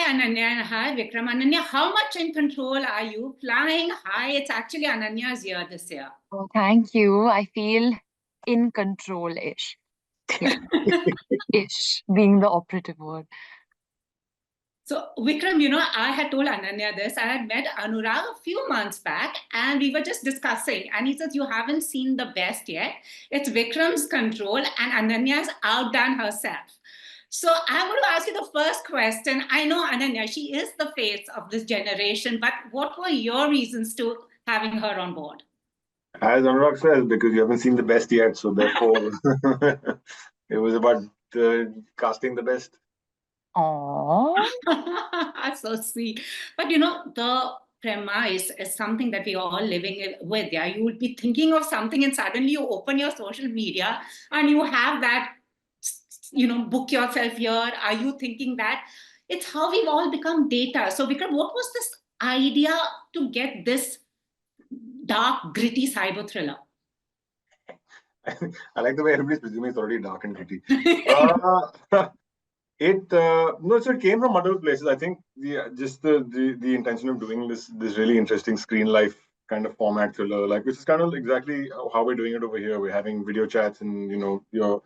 Ananya, and hi Vikram. Ananya, how much in control are you? Flying high. It's actually Ananya's year this year. Oh, thank you. I feel in control-ish. Yeah, ish being the operative word. So, Vikram, I had told Ananya this. I had met Anurag a few months back and we were just discussing. And he says, you haven't seen the best yet. It's Vikram's control and Ananya's outdone herself. So, I'm going to ask you the first question. I know Ananya, she is the face of this generation, but what were your reasons to having her on board? As Anurag says, because you haven't seen the best yet, so therefore it was about casting the best. Oh, So sweet. But the premise is something that we are all living with. Yeah, you would be thinking of something and suddenly you open your social media and you have that, book yourself here. Are you thinking that? It's how we've all become data. So, Vikram, what was this idea to get this dark, gritty cyber thriller? I like the way everybody's presuming it's already dark and gritty. So it came from multiple places. I think the intention of doing this really interesting screen life kind of format thriller, like which is kind of exactly how we're doing it over here. We're having video chats and your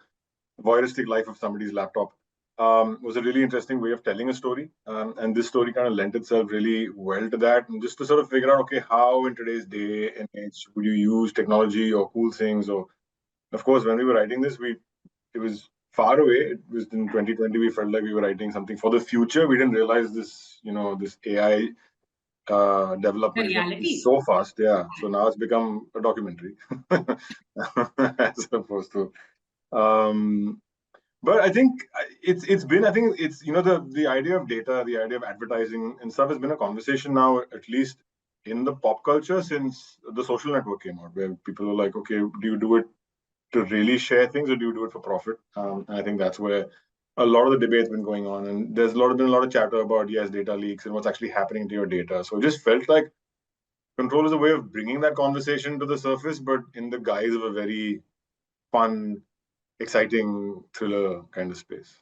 voyeuristic life of somebody's laptop. Was a really interesting way of telling a story, and this story kind of lent itself really well to that. And just to sort of figure out, okay, how in today's day and age would you use technology or cool things? Or, of course, when we were writing this, it was far away. It was in 2020. We felt like we were writing something for the future. We didn't realize this AI development is going to be so fast. Yeah. So now it's become a documentary as opposed to. But I think it's been, I think it's, the idea of data, the idea of advertising and stuff has been a conversation now, at least in the pop culture, since the Social Network came out, where people are like, okay, do you do it to really share things or do you do it for profit? And I think that's where a lot of the debate's been going on. And there's been a lot of chatter about, yes, data leaks and what's actually happening to your data. So it just felt like Control is a way of bringing that conversation to the surface, but in the guise of a very fun, exciting thriller kind of space.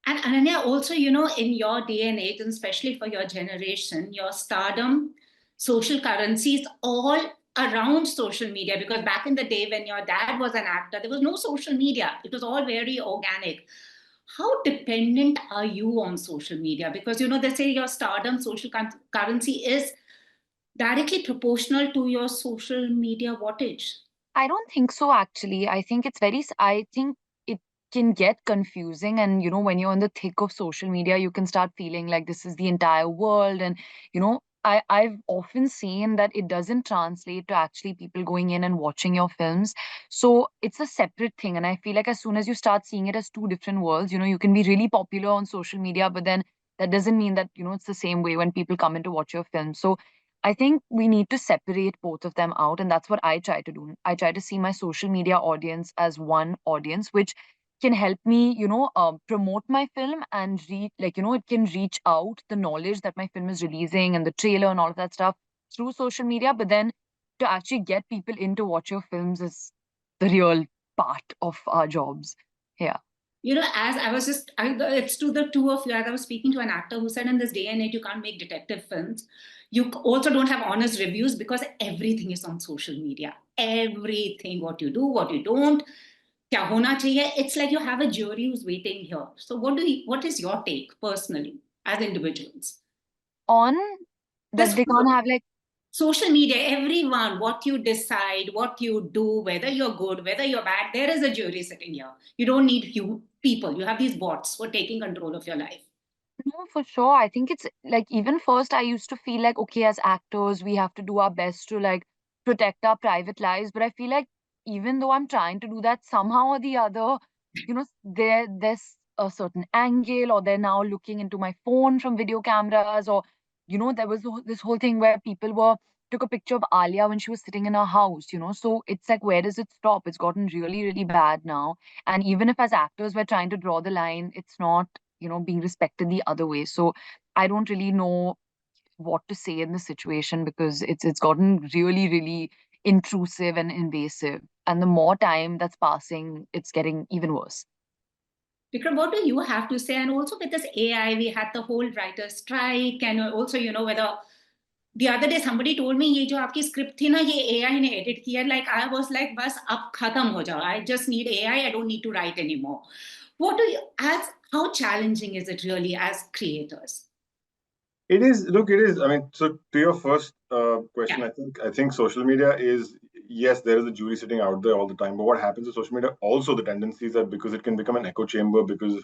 And Ananya, also, in your day and age, and especially for your generation, your stardom, social currency is all around social media. Because back in the day when your dad was an actor, there was no social media. It was all very organic. How dependent are you on social media? Because, they say your stardom, social currency is directly proportional to your social media wattage. I don't think so, actually. I think I think it can get confusing. And, when you're in the thick of social media, you can start feeling like this is the entire world. And, I've often seen that it doesn't translate to actually people going in and watching your films. So it's a separate thing. And I feel like as soon as you start seeing it as two different worlds, you can be really popular on social media, but then that doesn't mean that, it's the same way when people come in to watch your film. So I think we need to separate both of them out. And that's what I try to do. I try to see my social media audience as one audience, which can help me, promote my film and it can reach out the knowledge that my film is releasing and the trailer and all of that stuff through social media. But then to actually get people in to watch your films is the real part of our jobs. Yeah. As I was it's to the two of you, as I was speaking to an actor who said in this day and age, you can't make detective films. You also don't have honest reviews because everything is on social media. Everything, what you do, what you don't, kya hona chahiye. It's like you have a jury who's waiting here. So what is your take personally as individuals? On that they can't have like social media, everyone, what you decide, what you do, whether you're good, whether you're bad, there is a jury sitting here. You don't need people. You have these bots who are taking control of your life. No, for sure. I think it's like even first I used to feel like, okay, as actors, we have to do our best to like protect our private lives. But I feel like even though I'm trying to do that, somehow or the other, there's a certain angle, or they're now looking into my phone from video cameras, or there was this whole thing where people took a picture of Alia when she was sitting in her house. So it's like, where does it stop? It's gotten really, really bad now. And even if as actors we're trying to draw the line, it's not being respected the other way. So I don't really know what to say in this situation, because it's gotten really, really intrusive and invasive. And the more time that's passing, it's getting even worse. Vikram, what do you have to say? And also with this AI, we had the whole writer's strike, and also, whether the other day somebody told me, ये जो आपकी script थी ना, ये AI ने edit किया. Like I was like, बस अब खत्म हो जाओ. I just need AI. I don't need to write anymore. What do you, how challenging is it really as creators? It is. Look, it is. I mean, so to your first question, Yeah. I think social media is, yes, there is a jury sitting out there all the time. But what happens with social media, also the tendency is that because it can become an echo chamber, because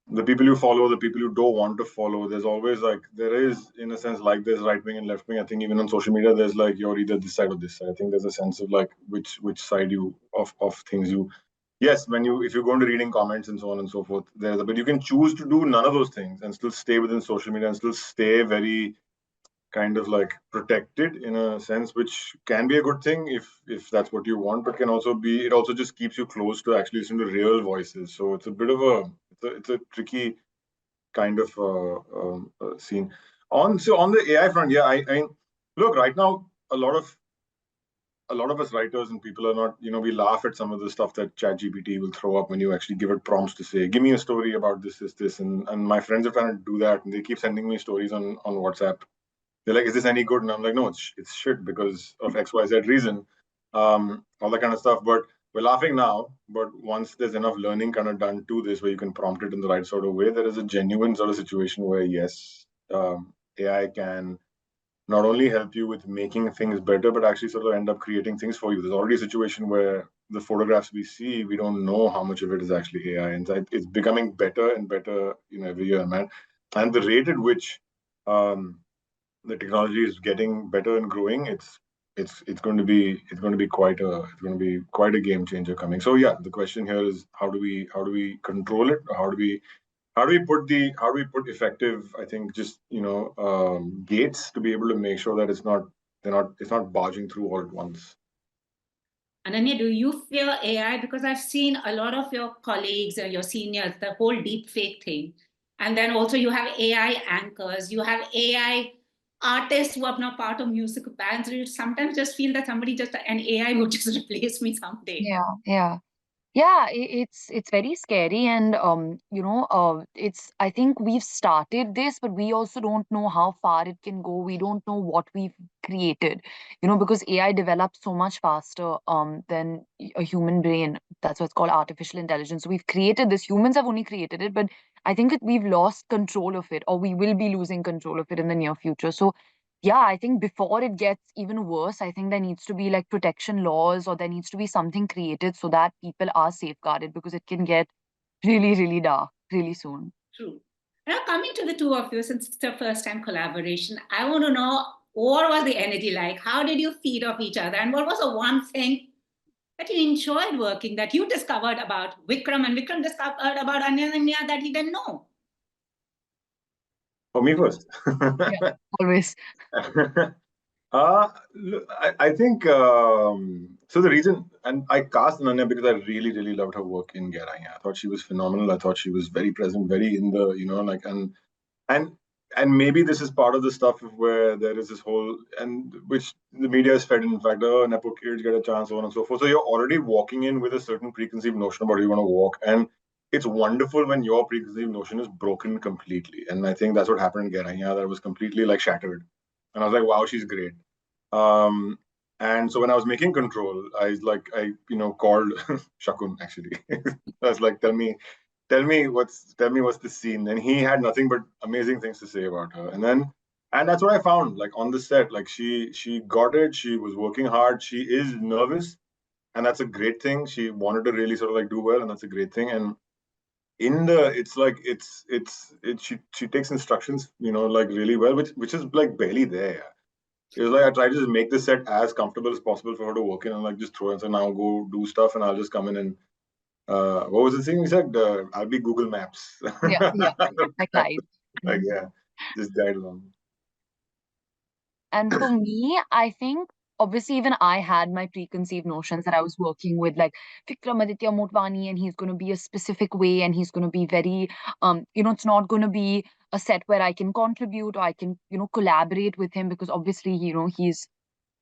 the people you follow, the people you don't want to follow, there's always like, there is, in a sense, like there's right wing and left wing. I think even on social media, there's like, you're either this side or this side. I think there's a sense of like which side you of things you. Yes, when you, if you're going to reading comments and so on and so forth, but you can choose to do none of those things and still stay within social media and still stay very kind of like protected in a sense, which can be a good thing if that's what you want, but can also be, it also just keeps you close to actually listen to real voices. So it's a bit of a, it's a tricky kind of scene. On the AI front, yeah, I look, right now a lot of us writers and people are not, we laugh at some of the stuff that ChatGPT will throw up when you actually give it prompts to say, give me a story about this, and my friends are trying to do that, and they keep sending me stories on WhatsApp. They're like, is this any good? And I'm like, no, it's shit because of XYZ reason, all that kind of stuff. But we're laughing now. But once there's enough learning kind of done to this, where you can prompt it in the right sort of way, there is a genuine sort of situation where yes, AI can not only help you with making things better, but actually sort of end up creating things for you. There's already a situation where the photographs we see, we don't know how much of it is actually AI, and it's becoming better and better, every year, man. And the rate at which the technology is getting better and growing, it's going to be quite a game changer coming. So yeah, the question here is how do we control it? How do we put effective, I think, just gates to be able to make sure that it's not barging through all at once. Ananya, do you fear AI? Because I've seen a lot of your colleagues or your seniors, the whole deep fake thing. And then also you have AI anchors, you have AI artists who are now part of music bands. You sometimes just feel that an AI would just replace me someday. Yeah, it's very scary, and it's, I think we've started this, but we also don't know how far it can go. We don't know what we've created, because AI develops so much faster than a human brain. That's what's called artificial intelligence. So we've created this. Humans have only created it, but I think we've lost control of it, or we will be losing control of it in the near future. So yeah, I think before it gets even worse, I think there needs to be like protection laws, or there needs to be something created so that people are safeguarded, because it can get really, really dark really soon. True. Now, coming to the two of you, since it's the first time collaboration, I want to know, what was the energy like? How did you feed off each other? And what was the one thing that you enjoyed working, that you discovered about Vikram and Vikram discovered about Ananya that he didn't know? For me first. Yeah, always. Look, I think so. The reason, and I cast Ananya because I really, really loved her work in Gehraiyaan. I thought she was phenomenal. I thought she was very present, very in the, like, and and maybe this is part of the stuff where there is this whole, and which the media is fed, in fact, oh, Nepo kids get a chance, so on and so forth. So you're already walking in with a certain preconceived notion about how you want to walk, and it's wonderful when your preconceived notion is broken completely. And I think that's what happened in Gehraiyaan. That was completely like shattered, and I was like, wow, she's great. Um, and so when I was making Control, I called Shakun actually. I was like, tell me what's the scene. And he had nothing but amazing things to say about her. And that's what I found, like on the set, like she got it. She was working hard. She is nervous, and that's a great thing. She wanted to really sort of like do well, and that's a great thing. And it's like she takes instructions, like really well, which is like barely there. It was like I tried to just make the set as comfortable as possible for her to work in, and like just throw in, so now go do stuff, and I'll just come in and what was the thing he said? I'll be Google Maps. Yeah, like life. Like yeah, just guide along. And for me, I think obviously even I had my preconceived notions that I was working with like Vikramaditya Motwane, and he's going to be a specific way, and he's going to be very, it's not going to be a set where I can contribute or I can, collaborate with him, because obviously, he's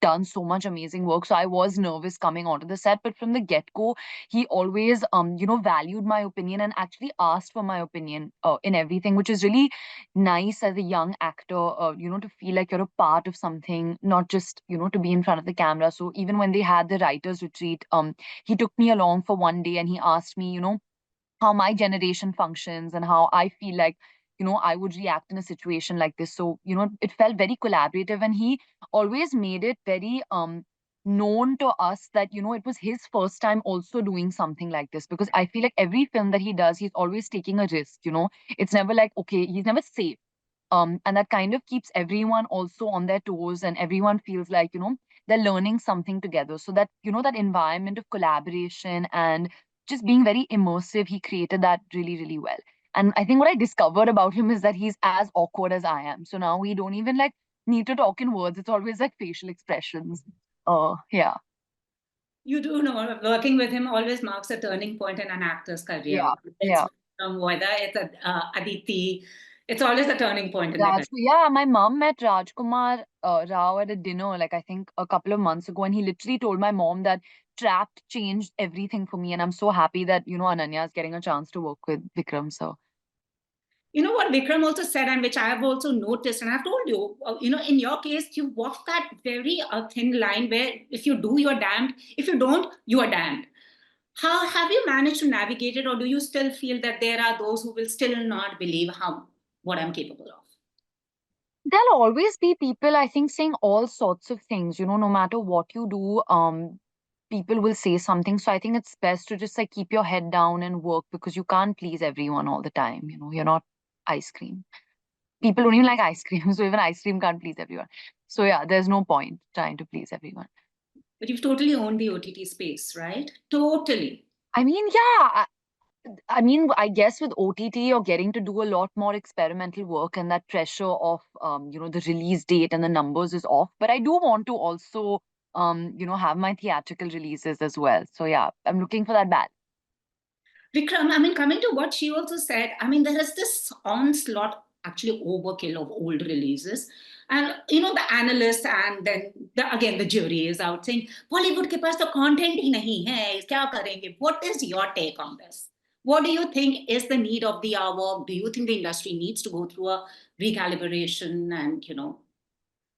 done so much amazing work. So I was nervous coming onto the set, but from the get-go, he always, valued my opinion and actually asked for my opinion in everything, which is really nice as a young actor, to feel like you're a part of something, not just, to be in front of the camera. So even when they had the writers retreat, he took me along for one day and he asked me, how my generation functions and how I feel like, I would react in a situation like this. So, it felt very collaborative, and he always made it very known to us that, it was his first time also doing something like this, because I feel like every film that he does, he's always taking a risk. It's never like, okay, he's never safe. And that kind of keeps everyone also on their toes, and everyone feels like, they're learning something together. So that, that environment of collaboration and just being very immersive, he created that really, really well. And I think what I discovered about him is that he's as awkward as I am. So now we don't even like need to talk in words. It's always like facial expressions. Yeah. You do know, working with him always marks a turning point in an actor's career. Yeah. It's Yeah. whether it's Aditi, it's always a turning point in their career. Yeah, my mom met Rajkumar Rao at a dinner, like I think a couple of months ago, and he literally told my mom that Trapped changed everything for me, and I'm so happy that Ananya is getting a chance to work with Vikram. So You know what Vikram also said, and which I have also noticed, and I've told you, in your case, you walk that very thin line where if you do, you're damned. If you don't, you are damned. How have you managed to navigate it, or do you still feel that there are those who will still not believe what I'm capable of? there'll always be people, I think, saying all sorts of things. No matter what you do, people will say something. So I think it's best to just like keep your head down and work, because you can't please everyone all the time. You're not ice cream. People don't even like ice cream, so even ice cream can't please everyone. So yeah, there's no point trying to please everyone. But you've totally owned the OTT space, right? Totally. I mean, yeah, I guess with OTT, you're getting to do a lot more experimental work, and that pressure of, the release date and the numbers is off. But I do want to also, have my theatrical releases as well. So yeah, I'm looking for that balance. Vikram, I mean, coming to what she also said, I mean, there is this onslaught, actually overkill of old releases. And, the analysts and then, again, the jury is out saying, Bollywood ke paas to content hi nahi hai, kya karenge? What is your take on this? What do you think is the need of the hour? Do you think the industry needs to go through a recalibration and.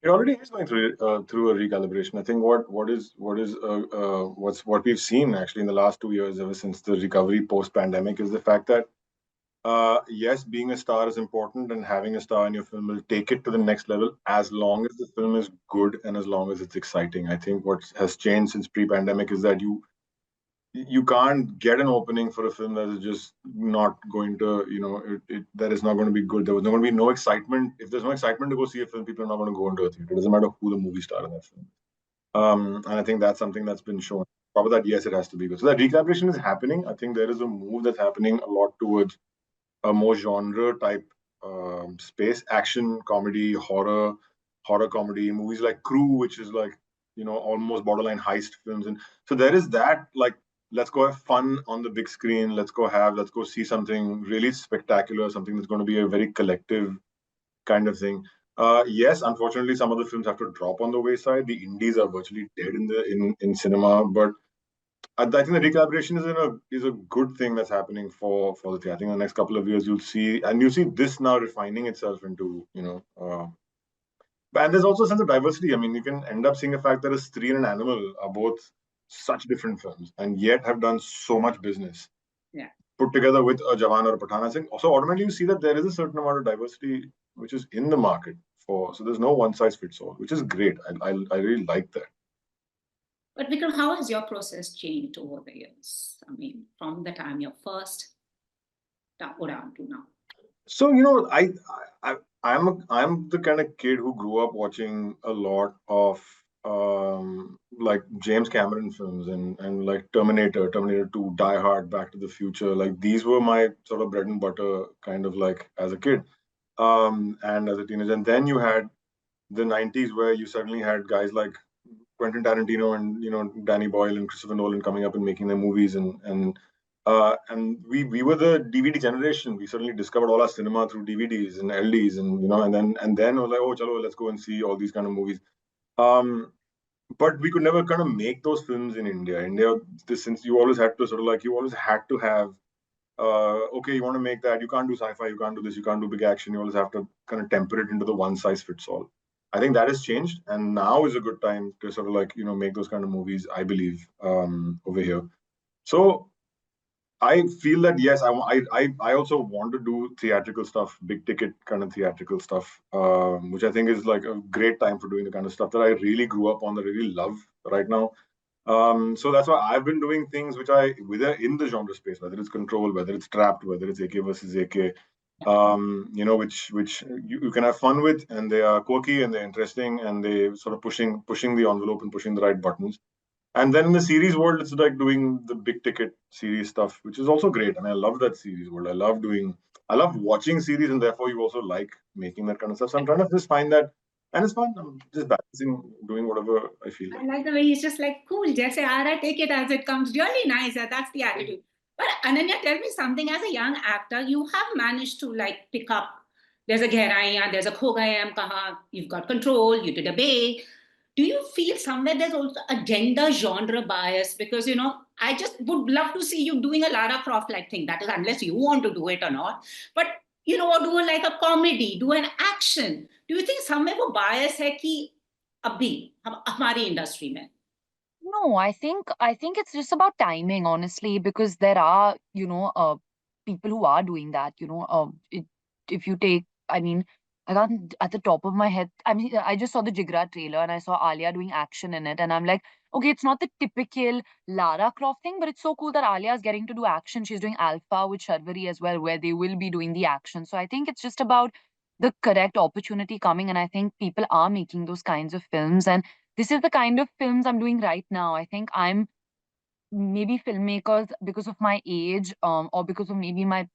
It already is going through a recalibration. I think what we've seen actually in the last 2 years, ever since the recovery post pandemic, is the fact that yes, being a star is important, and having a star in your film will take it to the next level as long as the film is good and as long as it's exciting. I think what has changed since pre-pandemic is that you can't get an opening for a film that is just not going to, that is not going to be good. There was not going to be no excitement. If there's no excitement to go see a film, people are not going to go into a theater. It doesn't matter who the movie star in that film. And I think that's something that's been shown. On top of that, yes, it has to be good. So that recalibration is happening. I think there is a move that's happening a lot towards a more genre type space, action, comedy, horror comedy, movies like Crew, which is like, almost borderline heist films. And so there is that, like, let's go have fun on the big screen. Let's go see something really spectacular, something that's going to be a very collective kind of thing. Yes, unfortunately, some of the films have to drop on the wayside. The indies are virtually dead in cinema, but I think the recalibration is a good thing that's happening for the theatre. I think in the next couple of years you'll see this now refining itself into and there's also a sense of diversity. I mean, you can end up seeing the fact that a Stree and an Animal are both such different films and yet have done so much business. Yeah. Put together with a Jawan or a Pathan. I think also automatically you see that there is a certain amount of diversity which is in the market so there's no one size fits all, which is great. I really like that. But Vikram, how has your process changed over the years? I mean, from the time you're first down to now. So I'm the kind of kid who grew up watching a lot of like James Cameron films and like Terminator 2, Die Hard, Back to the Future. Like these were my sort of bread and butter kind of like as a kid and as a teenager. And then you had the 90s where you suddenly had guys like Quentin Tarantino and Danny Boyle and Christopher Nolan coming up and making their movies and we were the DVD generation. We suddenly discovered all our cinema through DVDs and LDs and and then we're like, oh chalo, let's go and see all these kind of movies. but we could never kind of make those films in India. Since you always had to sort of like, you always had to have, okay, you want to make that, you can't do sci-fi, you can't do this, you can't do big action, you always have to kind of temper it into the one size fits all. I think that has changed, and now is a good time to sort of like, make those kind of movies, I believe, over here. So I feel that yes, I also want to do theatrical stuff, big ticket kind of theatrical stuff, which I think is like a great time for doing the kind of stuff that I really grew up on, that I really love right now. So that's why I've been doing things which whether in the genre space, whether it's Control, whether it's Trapped, whether it's AK versus AK, which you can have fun with, and they are quirky and they're interesting, and they sort of pushing the envelope and pushing the right buttons. And then in the series world, it's like doing the big ticket series stuff, which is also great. And I love that series world. I love watching series, and therefore you also like making that kind of stuff. So I'm trying to just find that, and it's fun. I'm just balancing, doing whatever I feel I like. like the way he's just like, cool, jaise aa raha hai, take it as it comes. Really nice. That's the attitude. But Ananya, tell me something. As a young actor, you have managed to like pick up. There's a Gehraiyaan, there's a Kho Gaye Hum Kahan. You've got Control. You did a Bay. Do you feel somewhere there's also a gender genre bias? Because I just would love to see you doing a Lara Croft like thing. That is, unless you want to do it or not. But or do like a comedy, do an action. Do you think somewhere वो bias है कि अभी हमारी industry में? No, I think it's just about timing, honestly, because there are, people who are doing that, if you take, I mean, I can't at the top of my head. I mean, I just saw the Jigra trailer and I saw Alia doing action in it, and I'm like, okay, it's not the typical Lara Croft thing, but it's so cool that Alia is getting to do action. She's doing Alpha with Sharvari as well, where they will be doing the action. So I think it's just about the correct opportunity coming, and I think people are making those kinds of films, and this is the kind of films I'm doing right now. I think I'm maybe filmmakers because of my age, or because of maybe my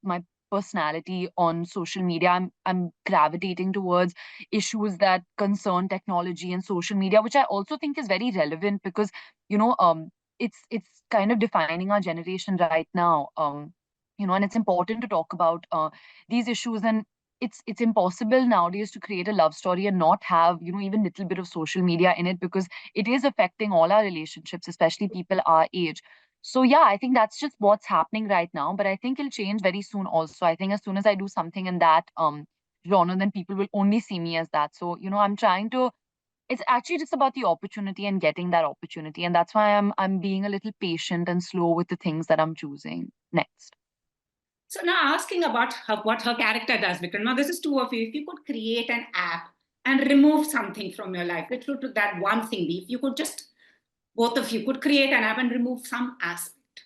personality on social media. I'm gravitating towards issues that concern technology and social media, which I also think is very relevant because you know um it's kind of defining our generation right now. And it's important to talk about these issues, and it's impossible nowadays to create a love story and not have even little bit of social media in it, because it is affecting all our relationships, especially people our age. So yeah, I think that's just what's happening right now, but I think it'll change very soon also. I think as soon as I do something in that genre, then people will only see me as that. So I'm trying to, it's actually just about the opportunity and getting that opportunity, and that's why I'm being a little patient and slow with the things that I'm choosing next. So now asking about what her character does, because now this is two of you. If you could create an app and remove something from your life, which would that one thing be? If you could just, both of you could create an app and remove some aspect.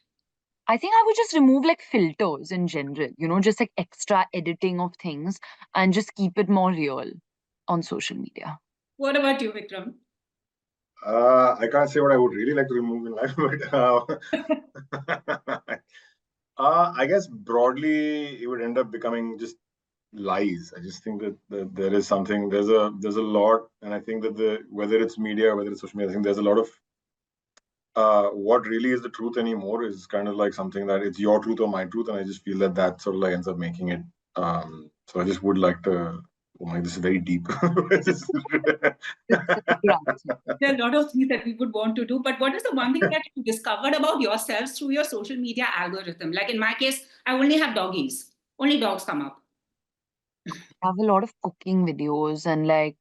I think I would just remove like filters in general, just like extra editing of things, and just keep it more real on social media. What about you, Vikram? I can't say what I would really like to remove in life, but I guess broadly it would end up becoming just lies. I just think that there is something, there's a lot, and I think that whether it's media, whether it's social media, I think there's a lot of what really is the truth anymore is kind of like something that it's your truth or my truth, and I just feel that sort of like ends up making it. So I just would like to. Oh my, this is very deep. There are a lot of things that we would want to do, but what is the one thing that you discovered about yourselves through your social media algorithm? Like in my case, I only have doggies. Only dogs come up. I have a lot of cooking videos, and like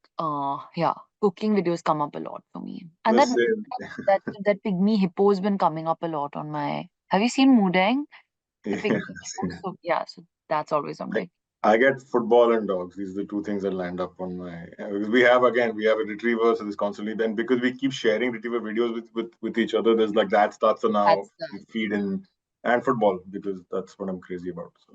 yeah, cooking videos come up a lot for me. And that Listen, that pygmy hippo has been coming up a lot on my. Have you seen Mudang? The yeah, pygmy hippo. So yeah, so that's always on my. I get football and dogs. These are the two things that land up on my. Because we have a retriever, so this constantly. Then because we keep sharing retriever videos with each other, there's like that starts to now That's feed in, and football because that's what I'm crazy about. So.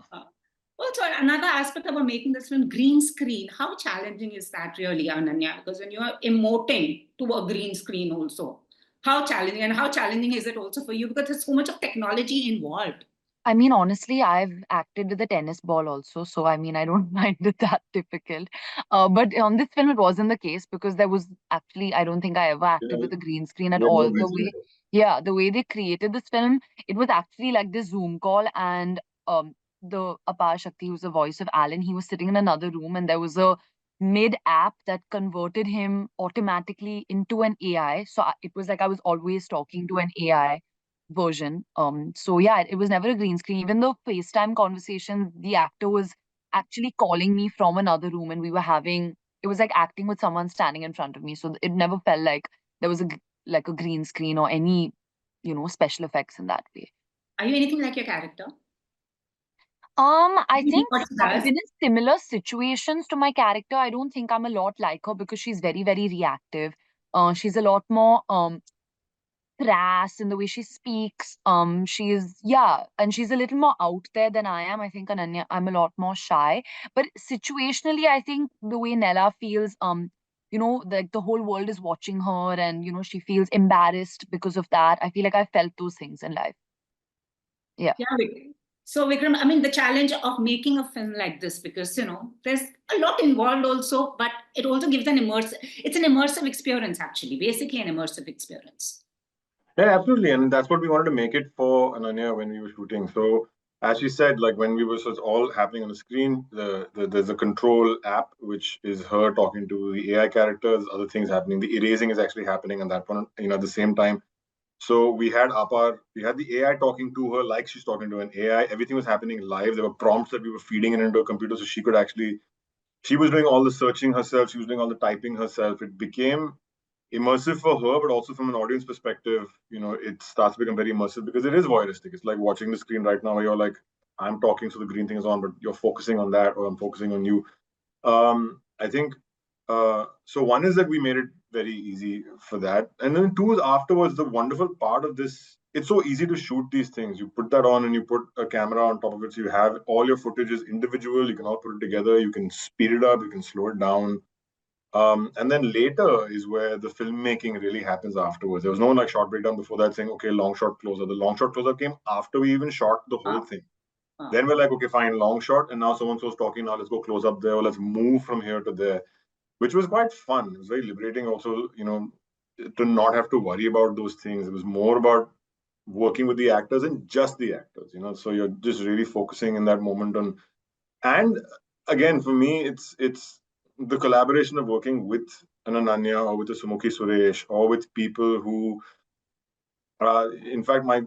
Also, another aspect about making this film green screen, how challenging is that really, Ananya? Because when you're emoting to a green screen also, how challenging, and how challenging is it also for you? Because there's so much of technology involved. I mean, honestly, I've acted with a tennis ball also, so I mean, I don't find it that difficult. But on this film, it wasn't the case because there was actually, I don't think I ever acted Yeah, with a green screen at yeah, no all. The way, vegetables. yeah, the way they created this film, it was actually like this Zoom call, and the Apar Shakti, who's the voice of Alan, he was sitting in another room, and there was a mid-app that converted him automatically into an AI. So it was like I was always talking to an AI version. So yeah, it was never a green screen. Even though FaceTime conversations, the actor was actually calling me from another room, and we were having, it was like acting with someone standing in front of me. So it never felt like there was like a green screen or any, special effects in that way. Are you anything like your character? I Maybe think what she I've does? been in similar situations to my character. I don't think I'm a lot like her because she's very, very reactive. She's a lot more crass in the way she speaks. And she's a little more out there than I am. I think Ananya, I'm a lot more shy. But situationally, I think the way Nella feels, like the whole world is watching her, and she feels embarrassed because of that. I feel like I felt those things in life. Yeah. Yeah. So Vikram, I mean, the challenge of making a film like this, because there's a lot involved also, but it also gives it's an immersive experience, actually, basically an immersive experience. Yeah, absolutely. And that's what we wanted to make it for Ananya when we were shooting. So as she said, like when we were, so it's all happening on the screen. There's a control app, which is her talking to the AI characters, other things happening. The erasing is actually happening on that one, at the same time. So we had the AI talking to her like she's talking to an AI. Everything was happening live. There were prompts that we were feeding in into a computer, so she was doing all the searching herself. She was doing all the typing herself. It became immersive for her, but also from an audience perspective, it starts to become very immersive because it is voyeuristic. It's like watching the screen right now where you're like, I'm talking, so the green thing is on, but you're focusing on that, or I'm focusing on you. I think so. One is that we made it very easy for that, and then two is afterwards. The wonderful part of this, it's so easy to shoot these things. You put that on and you put a camera on top of it, so you have all your footage is individual. You can all put it together. You can speed it up. You can slow it down. And then later is where the filmmaking really happens afterwards. There was no like shot breakdown before that saying, okay, long shot closer. The long shot closer came after we even shot the whole Wow. thing. Wow. Then we're like, okay, fine, long shot. And now someone was talking, now let's go close up there, or let's move from here to there, which was quite fun. It was very liberating also, to not have to worry about those things. It was more about working with the actors and just the actors, so you're just really focusing in that moment on. And again, for me, it's the collaboration of working with an Ananya or with a Sumukhi Suresh or with people who, in fact, my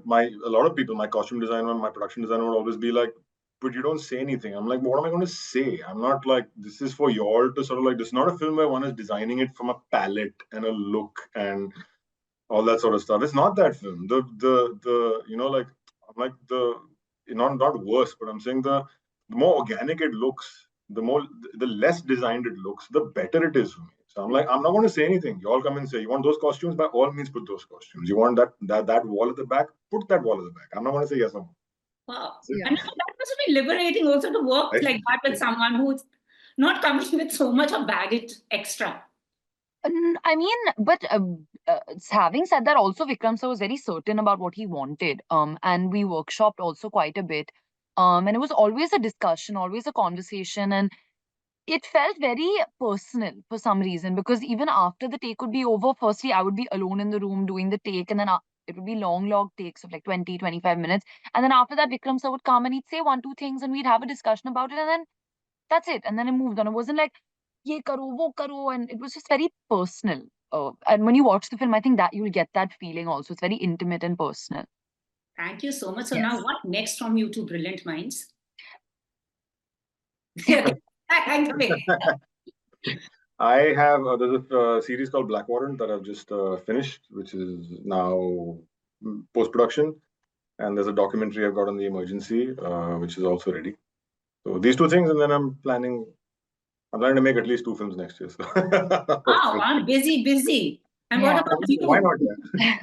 a lot of people, my costume designer, my production designer would always be like, "But you don't say anything." I'm like, "What am I going to say?" I'm not like, this is for y'all to sort of like. This is not a film where one is designing it from a palette and a look and all that sort of stuff. It's not that film. Like I'm like not worse, but I'm saying the more organic it looks, the less designed it looks, the better it is for me. So I'm like, I'm not going to say anything. You all come and say, you want those costumes? By all means, put those costumes. You want that wall at the back? Put that wall at the back. I'm not going to say yes or no. Wow. Yeah. And that must be liberating also to work Right? like that with someone who's not coming with so much of baggage extra. I mean, but having said that, also Vikram sir was very certain about what he wanted. And we workshopped also quite a bit. And it was always a discussion, always a conversation, and it felt very personal for some reason, because even after the take would be over, firstly I would be alone in the room doing the take, and then it would be long takes of like 20, 25 minutes. And then after that, Vikram sir would come and he'd say one, two things, and we'd have a discussion about it, and then that's it. And then it moved on. It wasn't like, ye karo, wo karo. And it was just very personal. And when you watch the film, I think that you'll get that feeling also. It's very intimate and personal. Thank you so much. So now Yes. what next from you two brilliant minds? Thank you. I have there's a series called Blackwater that I've just finished, which is now post production, and there's a documentary I've got on the emergency, which is also ready. So these two things, and then I'm planning to make at least 2 films next year. So Wow, I'm busy. And what Yeah. about why you? not? Yeah.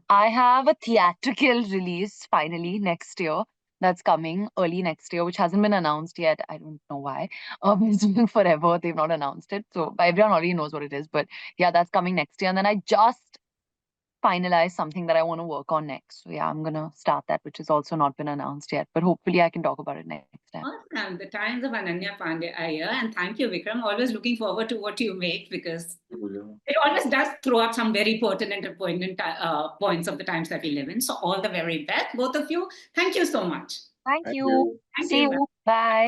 I have a theatrical release finally next year. That's coming early next year, which hasn't been announced yet. I don't know why. It's been forever. They've not announced it. So everyone already knows what it is. But yeah, that's coming next year. And then I just finalized something that I want to work on next. So yeah, I'm gonna start that, which has also not been announced yet. But hopefully I can talk about it next time. Awesome. The Times of Ananya Panday are here. And thank you, Vikram. Always looking forward to what you make, because it always does throw up some very pertinent and poignant points of the times that we live in. So all the very best, both of you. Thank you so much. Thank Thank you. you. Thank See you. you. Bye.